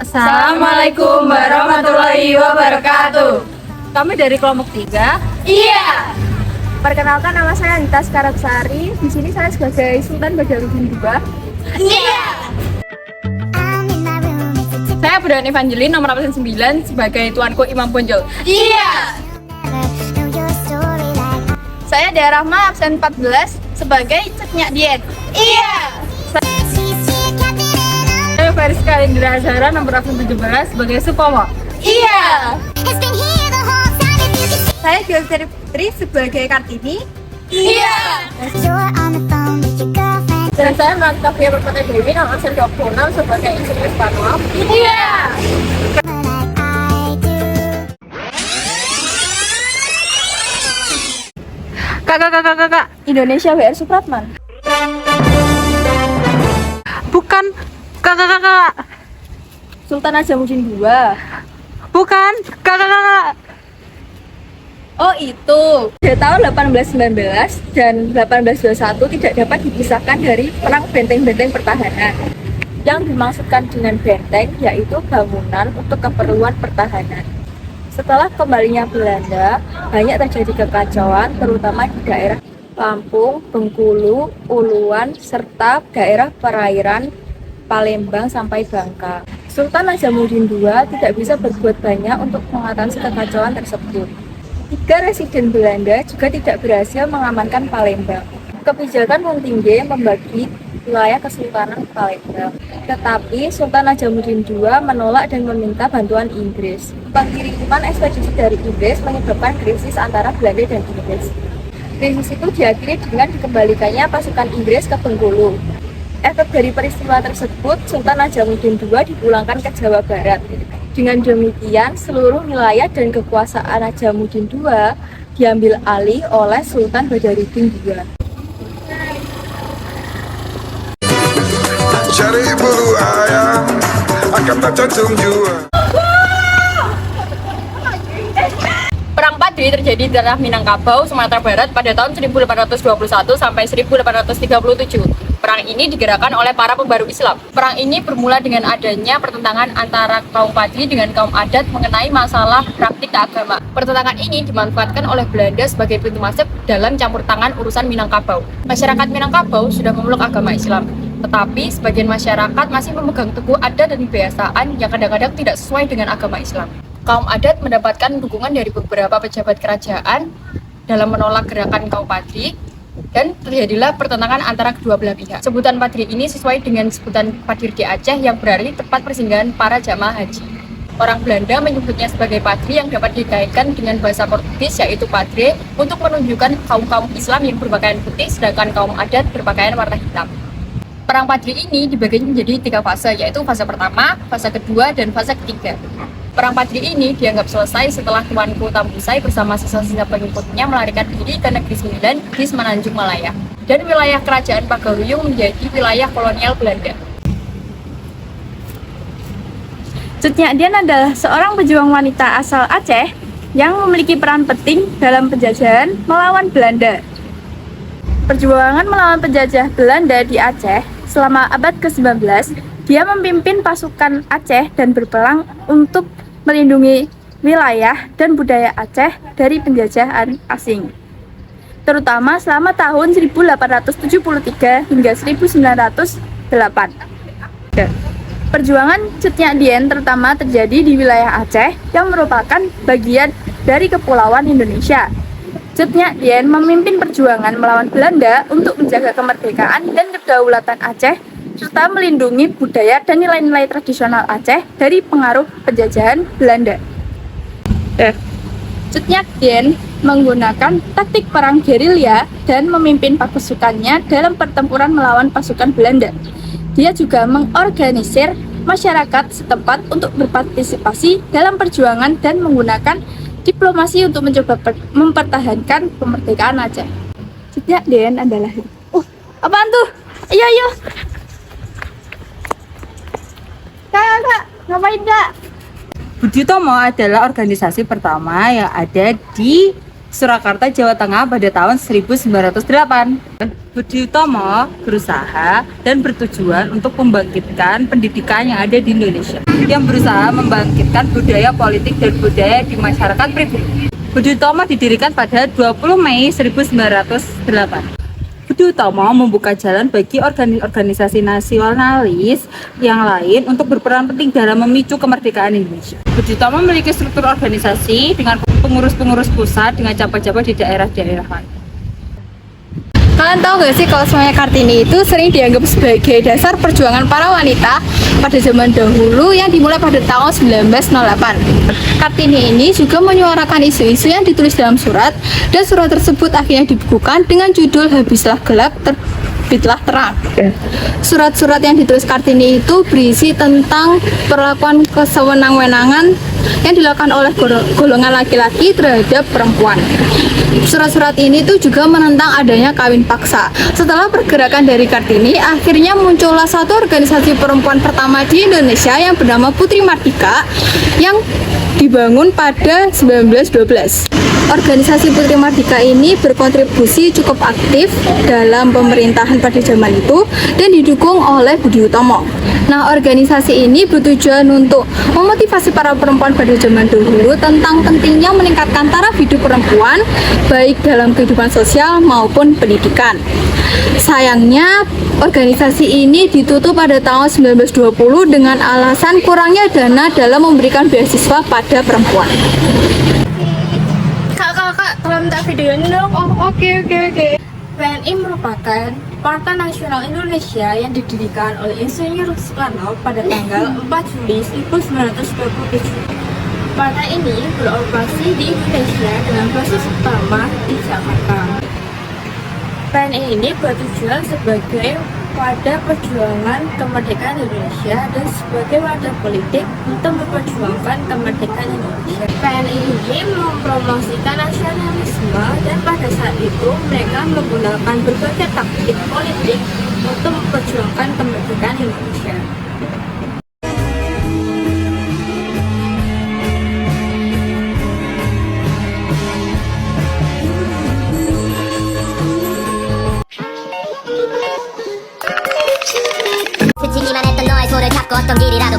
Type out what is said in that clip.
Assalamualaikum warahmatullahi wabarakatuh. Kami dari kelompok 3. Iya. Perkenalkan, nama saya Anita Skarapsari. Di sini saya sebagai Sultan Badarudin II. Iya. Saya Budan Evangeline nomor absen 9 sebagai tuanku Imam Bonjol. Iya. Saya Dea Rahma absen 14 sebagai Cetnya Diet. Iya. Saya Feriska Indra Azhara nomor absen 17 sebagai Supomo. Iya. Saya Joyce Putri sebagai Kartini. Iya. Dan saya Mantapia Permata Dewi nomor absen 26 sebagai insinyur Panwap. Iya. Kakak. Indonesia WR Supratman. Bukan. Kakak. Sultan Najamuddin II. Bukan. Kakak. Oh itu. Pada tahun 1819 dan 1821 tidak dapat dipisahkan dari perang benteng-benteng pertahanan. Yang dimaksudkan dengan benteng yaitu bangunan untuk keperluan pertahanan. Setelah kembalinya Belanda, banyak terjadi kekacauan terutama di daerah Lampung, Bengkulu, Uluan, serta daerah perairan Palembang sampai Bangka. Sultan Najamuddin II tidak bisa berbuat banyak untuk mengatasi kekacauan tersebut. 3 residen Belanda juga tidak berhasil mengamankan Palembang. Kebijakan Muntingge membagi wilayah Kesultanan Palembang. Tetapi Sultan Najamuddin II menolak dan meminta bantuan Inggris. Pengiriman ekspedisi dari Inggris menyebabkan krisis antara Belanda dan Inggris. Krisis itu diakhiri dengan dikembalikannya pasukan Inggris ke Bengkulu. Efek dari peristiwa tersebut, Sultan Najamuddin II dipulangkan ke Jawa Barat. Dengan demikian, seluruh wilayah dan kekuasaan Najamuddin II diambil alih oleh Sultan Badarudin II. Cari bulu ayam akan tak jantung jua. Perang Padri terjadi di daerah Minangkabau, Sumatera Barat pada tahun 1821 sampai 1837. Perang ini digerakkan oleh para pembaru Islam. Perang ini bermula dengan adanya pertentangan antara kaum Padri dengan kaum adat mengenai masalah praktik agama. Pertentangan ini dimanfaatkan oleh Belanda sebagai pintu masuk dalam campur tangan urusan Minangkabau. Masyarakat Minangkabau sudah memeluk agama Islam, tetapi sebagian masyarakat masih memegang teguh adat dan kebiasaan yang kadang-kadang tidak sesuai dengan agama Islam. Kaum adat mendapatkan dukungan dari beberapa pejabat kerajaan dalam menolak gerakan kaum Padri, dan terjadilah pertentangan antara kedua belah pihak. Sebutan Padri ini sesuai dengan sebutan Padir di Aceh yang berarti tempat persinggahan para jamaah haji. Orang Belanda menyebutnya sebagai Padri yang dapat dikaitkan dengan bahasa Portugis yaitu Padre untuk menunjukkan kaum-kaum Islam yang berpakaian putih sedangkan kaum adat berpakaian warna hitam. Perang Padri ini dibagi menjadi 3 fase, yaitu fase pertama, fase kedua, dan fase ketiga. Perang Padri ini dianggap selesai setelah Tuanku Tambusai bersama sisa-sisa pengikutnya melarikan diri ke negeri Sembilan di Semenanjung Malaya. Dan wilayah kerajaan Pagaruyung menjadi wilayah kolonial Belanda. Cetnya Dian adalah seorang pejuang wanita asal Aceh yang memiliki peran penting dalam penjajahan melawan Belanda. Perjuangan melawan penjajah Belanda di Aceh selama abad ke-19, dia memimpin pasukan Aceh dan berperang untuk melindungi wilayah dan budaya Aceh dari penjajahan asing, terutama selama tahun 1873 hingga 1908. Perjuangan Cetnya Dian terutama terjadi di wilayah Aceh yang merupakan bagian dari Kepulauan Indonesia. Cetnya Dian memimpin perjuangan melawan Belanda untuk menjaga kemerdekaan dan kedaulatan Aceh serta melindungi budaya dan nilai-nilai tradisional Aceh dari pengaruh penjajahan Belanda. Cetnya Dian menggunakan taktik perang gerilya dan memimpin pasukannya dalam pertempuran melawan pasukan Belanda. Dia juga mengorganisir masyarakat setempat untuk berpartisipasi dalam perjuangan dan menggunakan diplomasi untuk mencoba mempertahankan kemerdekaan Aceh. Cetnya Dian adalah apaan tuh? Ayo. Kak, ngapain Kak? Budi Utomo adalah organisasi pertama yang ada di Surakarta, Jawa Tengah pada tahun 1908. Budi Utomo berusaha dan bertujuan untuk membangkitkan pendidikan yang ada di Indonesia, yang berusaha membangkitkan budaya politik dan budaya di masyarakat pribumi. Budi Utomo didirikan pada 20 Mei 1908. Budi Utomo membuka jalan bagi organisasi nasionalis yang lain untuk berperan penting dalam memicu kemerdekaan Indonesia. Budi Utomo memiliki struktur organisasi dengan pengurus-pengurus pusat dengan cabang-cabang di daerah-daerah lain. Kalian tahu gak sih kalau sebenarnya Kartini itu sering dianggap sebagai dasar perjuangan para wanita pada zaman dahulu yang dimulai pada tahun 1908. Kartini ini juga menyuarakan isu-isu yang ditulis dalam surat, dan surat tersebut akhirnya dibukukan dengan judul Habislah Gelap, Terbitlah Terang. Surat-surat yang ditulis Kartini itu berisi tentang perlakuan kesewenang-wenangan yang dilakukan oleh golongan laki-laki terhadap perempuan. Surat-surat ini tuh juga menentang adanya kawin paksa. Setelah pergerakan dari Kartini, akhirnya muncullah satu organisasi perempuan pertama di Indonesia yang bernama Putri Mardika yang dibangun pada 1912. Organisasi Putri Mardika ini berkontribusi cukup aktif dalam pemerintahan pada zaman itu dan didukung oleh Budi Utomo. Nah, organisasi ini bertujuan untuk memotivasi para perempuan pada zaman dahulu tentang pentingnya meningkatkan taraf hidup perempuan baik dalam kehidupan sosial maupun pendidikan. Sayangnya, organisasi ini ditutup pada tahun 1920 dengan alasan kurangnya dana dalam memberikan beasiswa pada perempuan. Kak, tolong minta videonya dong. Oh, oke. PNI merupakan Partai Nasional Indonesia yang didirikan oleh Insinyur Soekarno pada tanggal 4 Juli 1927. Partai ini beroperasi di Indonesia dengan basis utama di Jakarta. PNI ini bertujuan sebagai wadah perjuangan kemerdekaan Indonesia dan sebagai wadah politik untuk memperjuangkan kemerdekaan Indonesia. PNI ini mempromosikan nasionalisme dan pada saat itu mereka menggunakan berbagai taktik politik untuk memperjuangkan kemerdekaan Indonesia. 스치기만 했던 너의 손을 잡고 어떤 길이라도